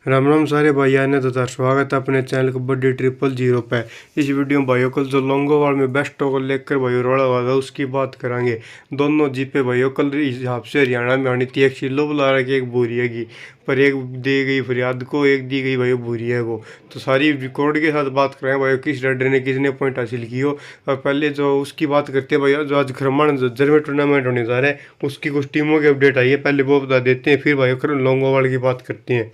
राम राम सारे भाइयों ने तथा स्वागत है अपने चैनल कबड्डी 000 पे। इस वीडियो में भाइयों कल जो लोंगोवाल में बेस्ट को लेकर भाइयों रोड़ा होगा उसकी बात करेंगे। दोनों जीपे भाइयों कल हिसाब से हरियाणा में आनी थी, एक शिल्लो बुला रहा कि एक बोरिया की, पर एक दी गई फरियाद को, एक दी गई भाइयों बोरिया को। तो सारी रिकॉर्ड के साथ बात करें भाइयों किस रेडर ने किसने पॉइंट हासिल की हो। और पहले जो उसकी बात करते हैं भाइयों, जो आज खरमान जज्जर में टूर्नामेंट होने जा रहा है उसकी कुछ टीमों की अपडेट आई है, पहले वो बता देते हैं, फिर भाइयों लोंगोवाल की बात करते हैं।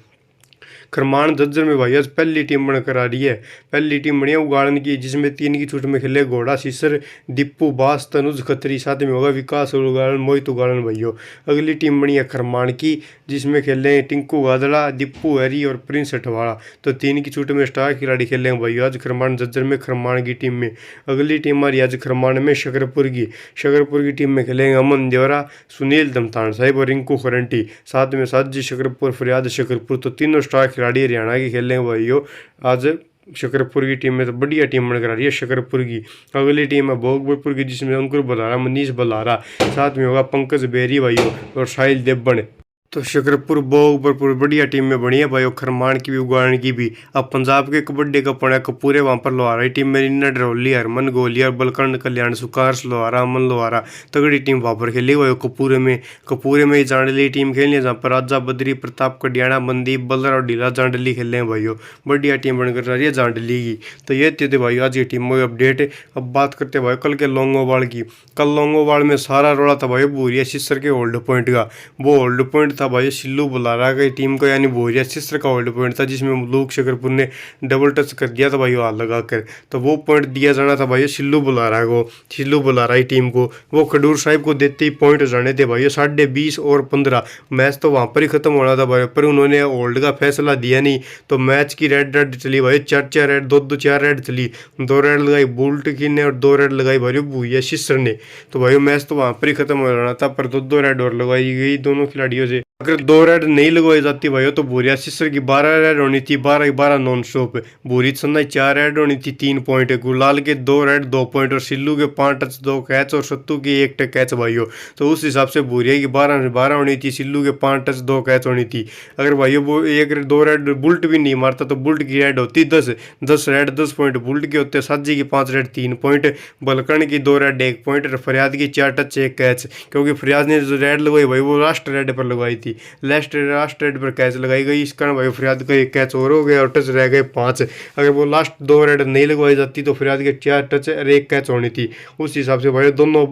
खरमान जज्जर में भाई आज पहली टीम बनकर आ रही है। पहली टीम बनी है उगाड़न की, जिसमें 3 की छूट में खेले घोड़ा सीसर, दीपू बास, तनुज खत्री, साथ में होगा विकास उगाड़न, मोहित उगाड़न भाइयों। अगली टीम बनी है खरमान की, जिसमें खेले टिंकू गादड़ा, दीपू हरी और प्रिंस अठवाड़ा। तो 3 की छूट में स्टार खिलाड़ी खेलेंगे भाइयों आज खरमान जज्जर में, खरमान की टीम में। अगली टीम हमारी आज खरमान में शकरपुर की टीम में खेलेंगे अमन देवरा, सुनील दमतान साहिब और रिंकू खरंटी, साथ में साजी शकरपुर, फरियाद शकरपुर। तो तीनों स्टार खिलाड़ी हरियाणा के खेलेंगे भाइयों आज शकरपुर की टीम में। तो बढ़िया टीम बनकर आ रही है शकरपुर की। अगली टीम है भोगपुर की, जिसमें अंकुर बलारा, मनीष बलारा, साथ में होगा पंकज बेरी भाइयों और साहिल देवबन। तो शकरपुर भोगपुर बढ़िया टीम में बनी है भाई, खरमान की भी उगाड़न की भी। अब पंजाब के कबड्डी का पड़ा कपूरे वहाँ पर लोहारा टीम में रिन्ना डरोली, हरमन गोलिया, बलकर्ण कल्याण, सुकार लोहारा, अमन लोहारा तगड़ी टीम वहाँ पर खेली हुई। कपूरे में ही जांडली टीम खेली है, जहाँ पर राजा बद्री, प्रताप कडियाना, मनदीप बल्लर और ढीला जांडली खेले हैं भाइयों। बढ़िया टीम बनकर जा रही है जांडली की। तो ये थे भाई आज की टीमों की अपडेट। अब बात करते हैं भाई कल के लोंगोवाल की। कल लोंगोवाल में सारा रोड़ा था भाई बोरिया सिस्टर के होल्ड पॉइंट का। वो होल्ड पॉइंट था भाई सिल्लू बुलारा की टीम का, यानी बोरिया सिस्टर का होल्ड पॉइंट था, जिसमें मलूक शकरपुर ने डबल टच कर दिया था भाई हाथ लगाकर। तो वो पॉइंट दिया जाना था भाई सिल्लू बुलारा को, सिल्लू बुलारा की टीम को। वो खडूर साहिब को देते ही पॉइंट जाने थे भाई 20.5 और 15। मैच तो वहाँ पर ही खत्म होना था भाई, पर उन्होंने होल्ड का फैसला दिया नहीं। तो मैच की रेड चली भाई, 4 रेड, 2 रेड चली। 2 रेड लगाई बुल्ट की ने और 2 रेड लगाई भाई बोरिया सिस्टर ने। तो भाई मैच तो वहाँ पर ही खत्म हो जाना था, पर 2 रेड और लगाई गई दोनों खिलाड़ियों से। अगर 2 रेड नहीं लगवाई जाती भाई तो बोरिया सिस्टर की 12 रेड होनी थी, 12 नॉन स्टॉप। बोरी सन्ना 4 रेड होनी थी, 3 पॉइंट। गुलाल के 2 रेड 2 पॉइंट और सिल्लू के 5 टच 2 कैच और सत्तू की 1 कैच भाइयों। तो उस हिसाब से बोरिया की 12 होनी थी, सिल्लू के 5 टच 2 कैच होनी थी। अगर भाइयों वो 2 रेड बुल्ट भी नहीं मारता तो बुल्ट की रेड होती 10 रेड 10 पॉइंट बुल्ट के होते। साजी की 5 रेड 3 पॉइंट, बलकर्ण की 2 रेड 1 पॉइंट और फरियाद की 4 टच 1 कैच। क्योंकि फरियाद ने जो रेड लगवाई भाई वो लास्ट रेड पर लगवाई थी, लास्ट रेड पर कैच लगाई गई। इस कारण भाई फरियाद का 1 कैच और हो गया और टच रह गए 5। अगर वो लास्ट 2 रेड नहीं लगवाई जाती तो फरियाद के 4 टच और 1 कैच होनी थी। उस हिसाब से भाई दोनों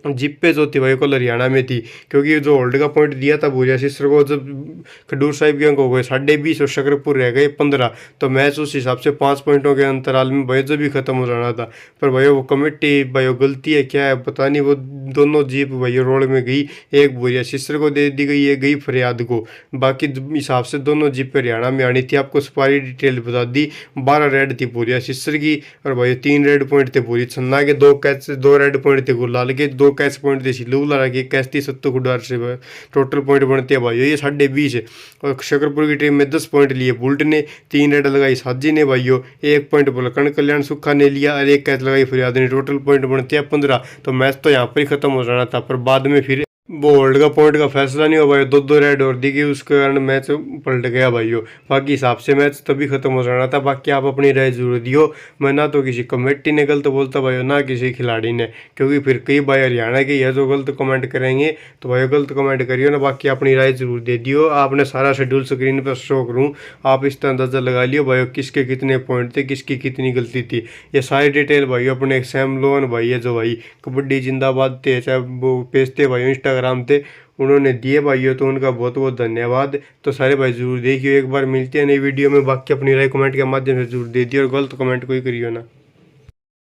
जिप्पे जो थी भाई कल हरियाणा में थी, क्योंकि जो होल्ड का पॉइंट दिया था बोरिया सिस्टर को, जब खडूर साहिब के अंक हो गए 20.5 और शकरपुर रह गए 15। तो मैच उस हिसाब से 5 पॉइंटों के अंतराल में भाई जब भी खत्म हो जाना था। पर भाई वो कमेटी भाई गलती है क्या है पता नहीं, वो दोनों जीप भाई रोड में गई, एक बोरिया सिस्टर को दे दी गई, एक गई फरियाद को। बाकी हिसाब से दोनों जीप हरियाणा में आनी थी। आपको सारी डिटेल बता दी। 12 रेड थी बोरिया सिस्टर की और भाई 3 रेड पॉइंट थे बोरी छन्ना के, 2 कैच 2 रेड पॉइंट थे गुलाल के, 2 कैच पॉइंट थे सिल्लू बुलारा के, कैच थी सत्तू खुडार से। टोटल पॉइंट बनते हैं भाई ये 20.5 है। और शकरपुर की टीम में 10 पॉइंट लिए बुल्ट ने, 3 रेड लगाई साजी ने भाइयों, 1 पॉइंट बलकर्ण कल्याण सुखा ने लिया और 1 कैच लगाई फरियाद ने। टोटल पॉइंट बनते हैं 15। तो मैच तो यहाँ पर ही खत्म हो जाना था, पर बाद में फिर वो होल्ड का पॉइंट का फैसला नहीं हुआ भाई, 2 रेड और दी गई, उसके कारण मैच पलट गया भाइयों। बाकी हिसाब से मैच तभी खत्म हो जाना था। बाकी आप अपनी राय जरूर दियो। मैं ना तो किसी कमेटी ने गलत बोलता भाई, ना किसी खिलाड़ी ने, क्योंकि फिर कई भाई हरियाणा के है जो गलत कमेंट करेंगे। तो भाई गलत कमेंट करियो ना, बाकी अपनी राय जरूर दे दियो। आपने सारा शेड्यूल स्क्रीन पर शो करूँ, आप इस तरह अंदाजा लगा लियो भाई किसके कितने पॉइंट थे, किसकी कितनी गलती थी। ये सारी डिटेल भाई अपने सैम लोन भाई है जो भाई कबड्डी जिंदाबाद थे, चाहे वो पेज थे भाई इंस्टाग्राम थे, उन्होंने दिए भाइयों, तो उनका बहुत बहुत धन्यवाद। तो सारे भाई जरूर देखियो, एक बार मिलते हैं नई वीडियो में। बाकी अपनी राय कमेंट के माध्यम से जरूर दे दियो और गलत कमेंट कोई करियो ना।